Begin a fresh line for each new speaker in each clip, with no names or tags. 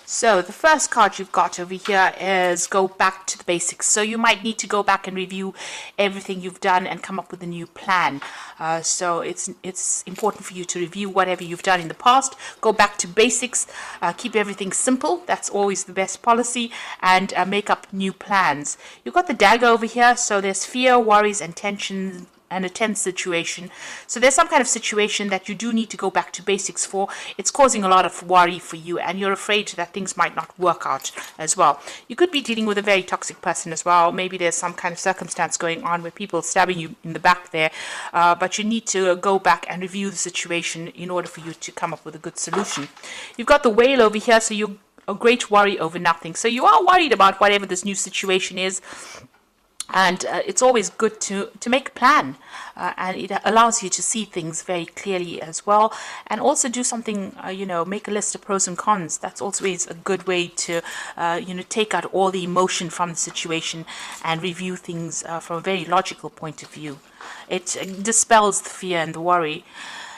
So the first card you've got over here is go back to the basics. So you might need to go back and review everything you've done and come up with a new plan. So it's important for you to review whatever you've done in the past. Go back to basics. Keep everything simple. That's always the best policy. And make up new plans. You've got the dagger over here. So there's fear, worries, and tension and a tense situation. So there's some kind of situation that you do need to go back to basics for. It's causing a lot of worry for you, and you're afraid that things might not work out as well. You could be dealing with a very toxic person as well. Maybe there's some kind of circumstance going on where people stabbing you in the back there, but you need to go back and review the situation in order for you to come up with a good solution. You've got the whale over here, so you're a great worry over nothing. So you are worried about whatever this new situation is. And it's always good to make a plan, and it allows you to see things very clearly as well, and also do something, make a list of pros and cons. That's always a good way to, take out all the emotion from the situation and review things from a very logical point of view. It dispels the fear and the worry.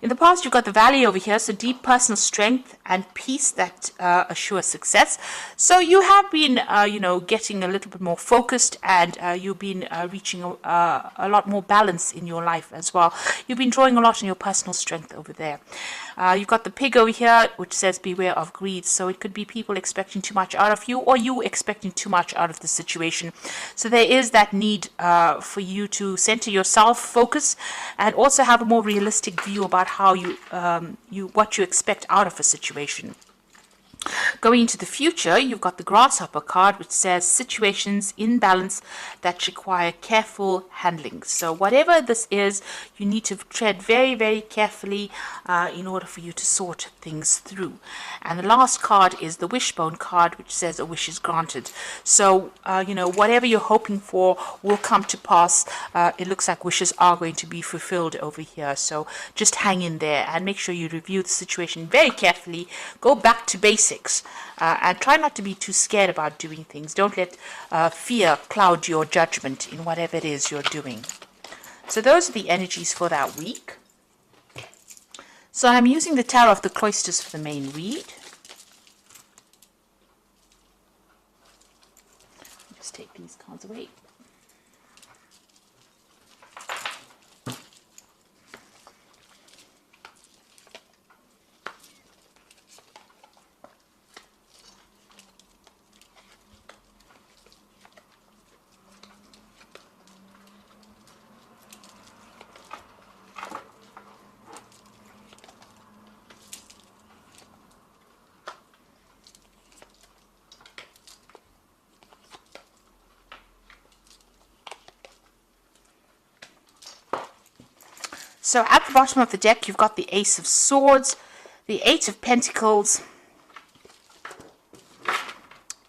In the past, you've got the Valley over here, so deep personal strength and peace that assure success. So you have been, getting a little bit more focused, and you've been reaching a lot more balance in your life as well. You've been drawing a lot on your personal strength over there. You've got the Pig over here, which says beware of greed. So it could be people expecting too much out of you, or you expecting too much out of the situation. So there is that need for you to center yourself, focus, and also have a more realistic view about how what you expect out of a situation. Going into the future, you've got the Grasshopper card, which says situations in balance that require careful handling. So whatever this is, you need to tread very, very carefully in order for you to sort things through. And the last card is the Wishbone card, which says a wish is granted. So, whatever you're hoping for will come to pass. It looks like wishes are going to be fulfilled over here. So just hang in there and make sure you review the situation very carefully. Go back to basics. And try not to be too scared about doing things. Don't let fear cloud your judgment in whatever it is you're doing. So those are the energies for that week. So I'm using the Tarot of the Cloisters for the main read. Just take these cards away. So at the bottom of the deck, you've got the Ace of Swords, the Eight of Pentacles,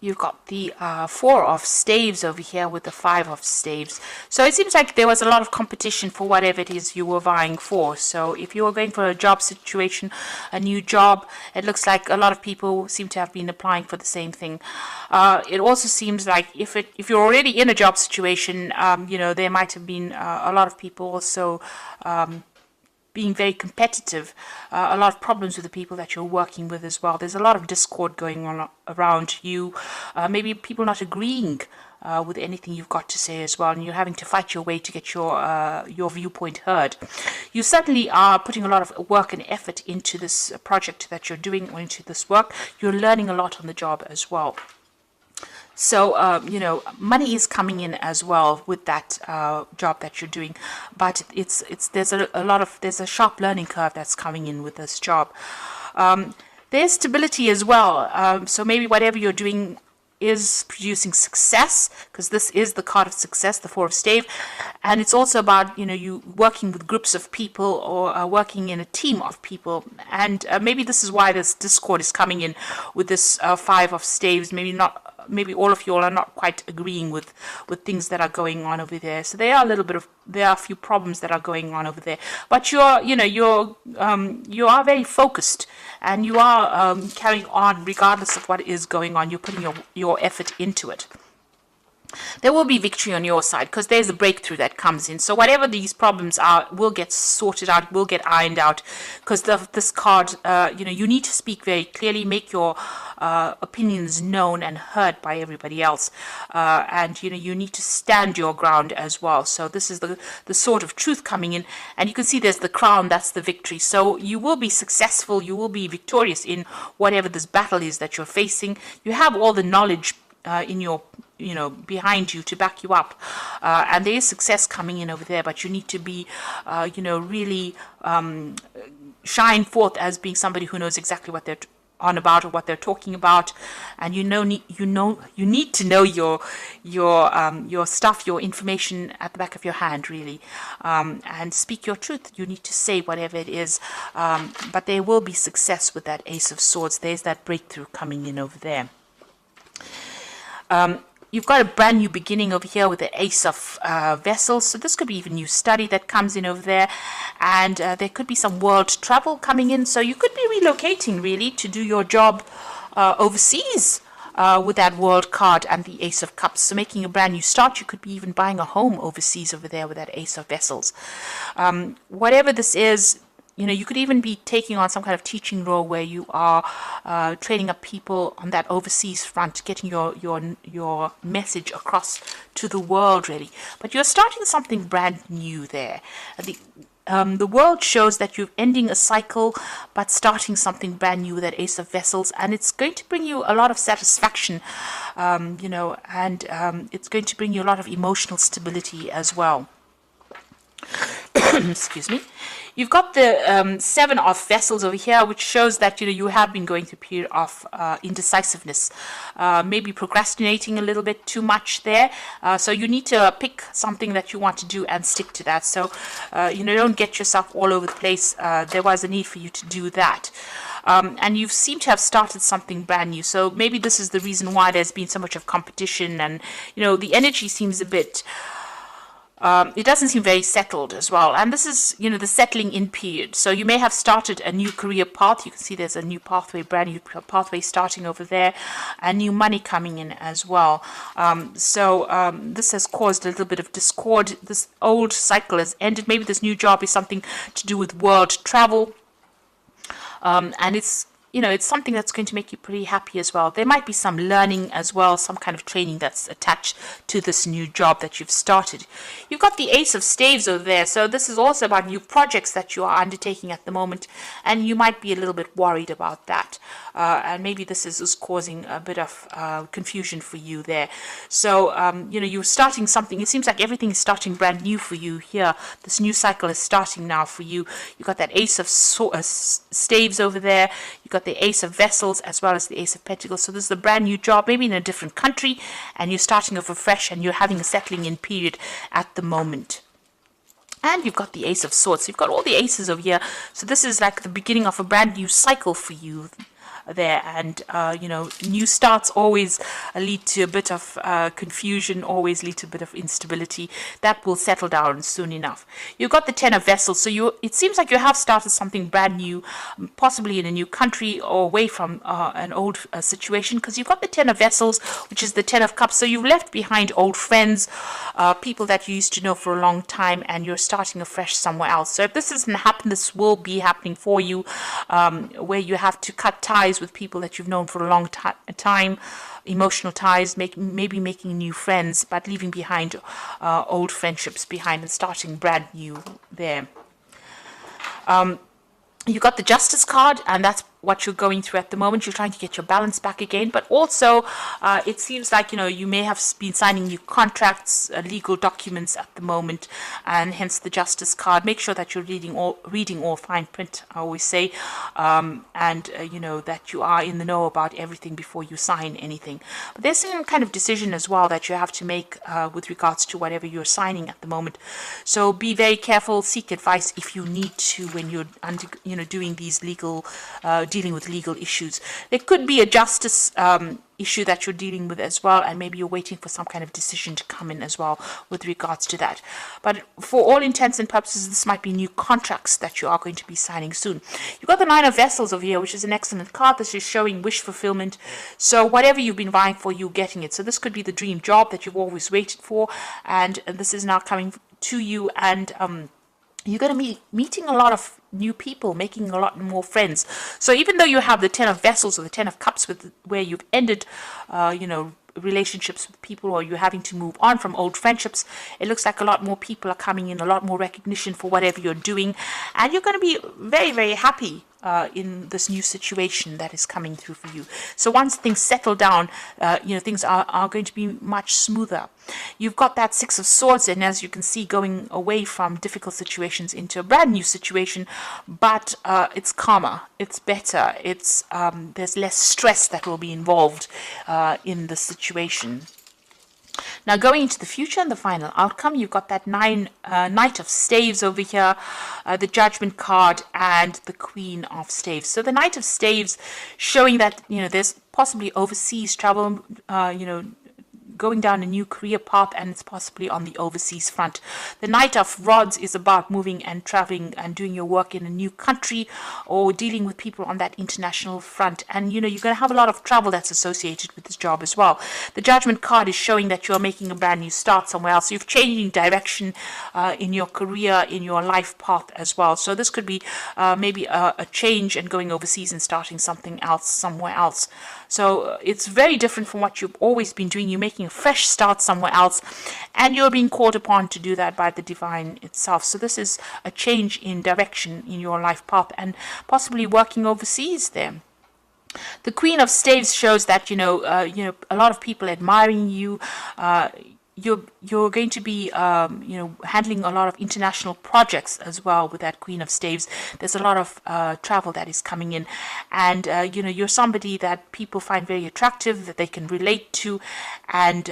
you've got the Four of Staves over here with the Five of Staves. So it seems like there was a lot of competition for whatever it is you were vying for. So if you were going for a job situation, a new job, it looks like a lot of people seem to have been applying for the same thing. It also seems like if you're already in a job situation, there might have been a lot of people also being very competitive, a lot of problems with the people that you're working with as well. There's a lot of discord going on around you, maybe people not agreeing with anything you've got to say as well, and you're having to fight your way to get your viewpoint heard. You certainly are putting a lot of work and effort into this project that you're doing, or into this work. You're learning a lot on the job as well. So, money is coming in as well with that job that you're doing, but there's a sharp learning curve that's coming in with this job. There's stability as well. So maybe whatever you're doing is producing success, because this is the card of success, the Four of Stave, and it's also about you working with groups of people, or working in a team of people, and maybe this is why this discord is coming in with this Five of Staves. Maybe all of you all are not quite agreeing with things that are going on over there. So there are a few problems that are going on over there. But you are very focused, and you are carrying on regardless of what is going on. You're putting your effort into it. there will be victory on your side because there's a breakthrough that comes in. So whatever these problems are will get sorted out, will get ironed out, because this card, you need to speak very clearly, make your opinions known and heard by everybody else, and you need to stand your ground as well. So this is the sort of truth coming in, and you can see there's the crown, that's the victory. So you will be successful, you will be victorious in whatever this battle is that you're facing. You have all the knowledge in your behind you to back you up, and there is success coming in over there, but you need to be really shine forth as being somebody who knows exactly what they're on about or what they're talking about, and you need to know your stuff, your information at the back of your hand, really, and speak your truth. You need to say whatever it is, but there will be success with that Ace of Swords. There's that breakthrough coming in over there. You've got a brand new beginning over here with the Ace of Vessels. So this could be even new study that comes in over there. And there could be some world travel coming in. So you could be relocating, really, to do your job overseas with that world card and the Ace of Cups. So making a brand new start. You could be even buying a home overseas over there with that Ace of Vessels. Whatever this is, you could even be taking on some kind of teaching role where you are training up people on that overseas front, getting your message across to the world, really. But you're starting something brand new there. The world shows that you're ending a cycle, but starting something brand new with that Ace of Vessels, and it's going to bring you a lot of satisfaction, and it's going to bring you a lot of emotional stability as well. Excuse me. You've got the Seven of Vessels over here, which shows that you have been going through a period of indecisiveness, maybe procrastinating a little bit too much there. So you need to pick something that you want to do and stick to that. So don't get yourself all over the place. There was a need for you to do that. And you seem to have started something brand new. So maybe this is the reason why there's been so much of competition, and the energy seems a bit. It doesn't seem very settled as well. And this is, the settling in period. So you may have started a new career path. You can see there's a new pathway, brand new pathway starting over there, and new money coming in as well. This has caused a little bit of discord. This old cycle has ended. Maybe this new job is something to do with world travel. And it's something that's going to make you pretty happy as well. There might be some learning as well, some kind of training that's attached to this new job that you've started. You've got the Ace of Staves over there. So this is also about new projects that you are undertaking at the moment, and you might be a little bit worried about that. And maybe this is causing a bit of confusion for you there. So, you're starting something. It seems like everything is starting brand new for you here. This new cycle is starting now for you. You've got that Ace of Staves over there. You've got the Ace of Vessels as well as the Ace of Pentacles. So this is a brand new job, maybe in a different country, and you're starting off afresh, and you're having a settling in period at the moment. And you've got the Ace of Swords. So you've got all the aces over here. So this is like the beginning of a brand new cycle for you there. And new starts always lead to a bit of confusion, always lead to a bit of instability. That will settle down soon enough. You've got the Ten of Vessels. So it seems like you have started something brand new, possibly in a new country or away from an old situation, because you've got the Ten of Vessels, which is the Ten of Cups. So you've left behind old friends, people that you used to know for a long time, and you're starting afresh somewhere else. So if this doesn't happen, this will be happening for you, where you have to cut ties with people that you've known for a long time, emotional ties, maybe making new friends, but leaving behind old friendships behind and starting brand new there. You got the Justice card, and that's what you're going through at the moment. You're trying to get your balance back again, but also it seems like you may have been signing new contracts, legal documents at the moment, and hence the Justice card. Make sure that you're reading all fine print, I always say, and that you are in the know about everything before you sign anything. But there's some kind of decision as well that you have to make with regards to whatever you're signing at the moment. So be very careful. Seek advice if you need to when you're doing these legal dealing with legal issues. There could be a justice issue that you're dealing with as well, and maybe you're waiting for some kind of decision to come in as well with regards to that. But for all intents and purposes, this might be new contracts that you are going to be signing soon. You've got the Nine of Vessels over here, which is an excellent card. This is showing wish fulfillment. So whatever you've been vying for, you're getting it. So this could be the dream job that you've always waited for, and this is now coming to you, and you're going to be meeting a lot of new people, making a lot more friends. So even though you have the Ten of Vessels or the Ten of Cups, where you've ended, relationships with people, or you're having to move on from old friendships, it looks like a lot more people are coming in, a lot more recognition for whatever you're doing, and you're going to be very, very happy in this new situation that is coming through for you. So once things settle down, things are going to be much smoother. You've got that Six of Swords, and as you can see, going away from difficult situations into a brand new situation, but it's calmer, it's better, it's there's less stress that will be involved in the situation. Now, going into the future and the final outcome, you've got that Knight of Staves over here, the Judgment card, and the Queen of Staves. So the Knight of Staves showing that, there's possibly overseas travel, going down a new career path, and it's possibly on the overseas front. The Knight of Rods is about moving and traveling and doing your work in a new country, or dealing with people on that international front. And you're going to have a lot of travel that's associated with this job as well. The Judgment card is showing that you're making a brand new start somewhere else. You've changing direction in your career, in your life path as well. So this could be maybe a change and going overseas and starting something else somewhere else. So it's very different from what you've always been doing. You're making a fresh start somewhere else, and you're being called upon to do that by the divine itself. So this is a change in direction in your life path, and possibly working overseas there. The Queen of Staves shows that a lot of people admiring you. You're going to be handling a lot of international projects as well with that Queen of Staves. There's a lot of travel that is coming in, and you're somebody that people find very attractive, that they can relate to, and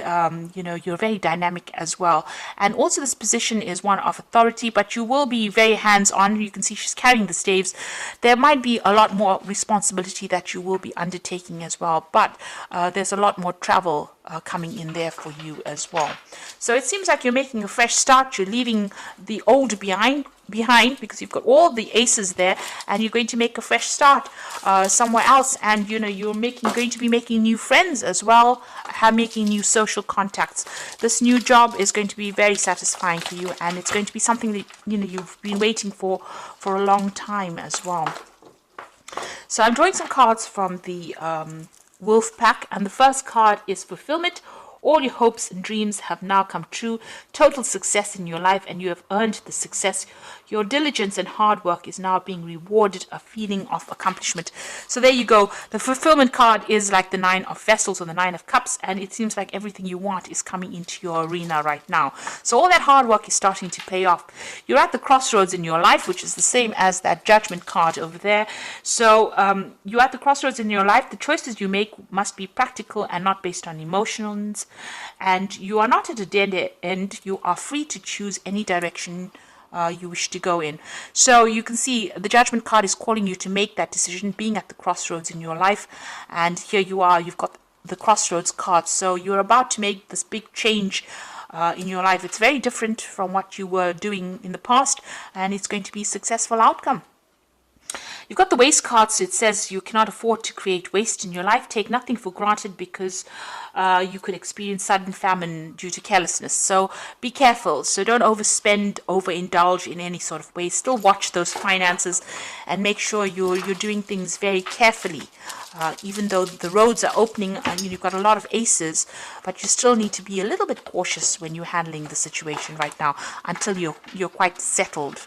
you're very dynamic as well. And also this position is one of authority, but you will be very hands-on. You can see she's carrying the staves. There might be a lot more responsibility that you will be undertaking as well, but there's a lot more travel coming in there for you as well. So it seems like you're making a fresh start. You're leaving the old behind because you've got all the aces there, and you're going to make a fresh start somewhere else. And you're going to be making new friends as well, making new social contacts. This new job is going to be very satisfying for you, and it's going to be something that you've been waiting for a long time as well. So I'm drawing some cards from the Wolf Pack, and the first card is Fulfillment. All your hopes and dreams have now come true. Total success in your life, and you have earned the success. Your diligence and hard work is now being rewarded, a feeling of accomplishment. So there you go. The Fulfillment card is like the Nine of Vessels or the Nine of Cups, and it seems like everything you want is coming into your arena right now. So all that hard work is starting to pay off. You're at the crossroads in your life, which is the same as that Judgment card over there. So you're at the crossroads in your life. The choices you make must be practical and not based on emotions. And you are not at a dead end. You are free to choose any direction you wish to go in. So you can see the Judgment card is calling you to make that decision, being at the crossroads in your life. And here you are, you've got the crossroads card. So you're about to make this big change in your life. It's very different from what you were doing in the past, and it's going to be a successful outcome. You've got the Waste card, so it says you cannot afford to create waste in your life. Take nothing for granted, because you could experience sudden famine due to carelessness. So be careful. So don't overspend, overindulge in any sort of way. Still watch those finances and make sure you're doing things very carefully. Even though the roads are opening, you've got a lot of aces, but you still need to be a little bit cautious when you're handling the situation right now until you're quite settled.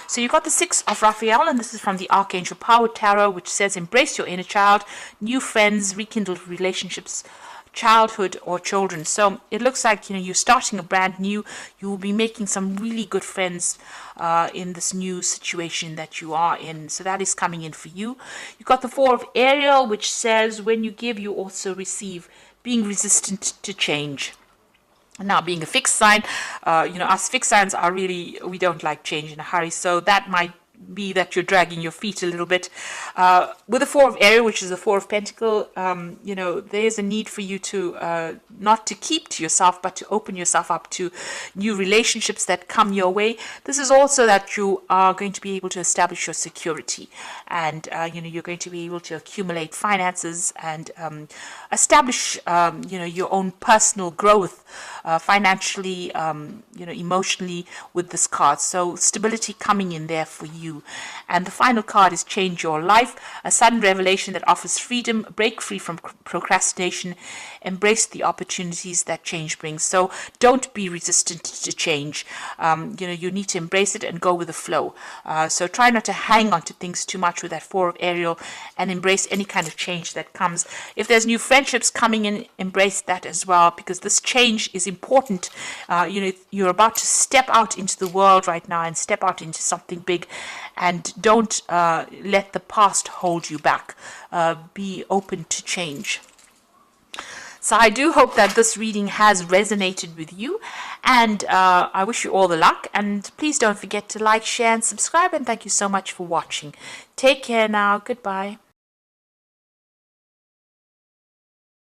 So you've got the Six of Raphael, and this is from the Archangel Power Tarot, which says embrace your inner child, new friends, rekindled relationships, childhood or children. So it looks like you're starting a brand new. You will be making some really good friends in this new situation that you are in. So that is coming in for you. You've got the Four of Ariel, which says when you give, you also receive, being resistant to change. Now, being a fixed sign, us fixed signs are really, we don't like change in a hurry. So that might be that you're dragging your feet a little bit. With the Four of Ariel, which is the Four of Pentacle, you know, there's a need for you to not to keep to yourself, but to open yourself up to new relationships that come your way. This is also that you are going to be able to establish your security, and you know, you're going to be able to accumulate finances and establish you know, your own personal growth financially, you know, emotionally with this card. So stability coming in there for you. And the final card is Change Your Life, a sudden revelation that offers freedom, break free from procrastination, embrace the opportunities that change brings. So don't be resistant to change. You know, you need to embrace it and go with the flow. So try not to hang on to things too much with that Four of Ariel, and embrace any kind of change that comes. If there's new friendships coming in, embrace that as well, because this change is important. You know, you're about to step out into the world right now and step out into something big, and don't let the past hold you back. Be open to change. So I do hope that this reading has resonated with you, and I wish you all the luck. And please don't forget to like, share, and subscribe. And thank you so much for watching. Take care now. Goodbye.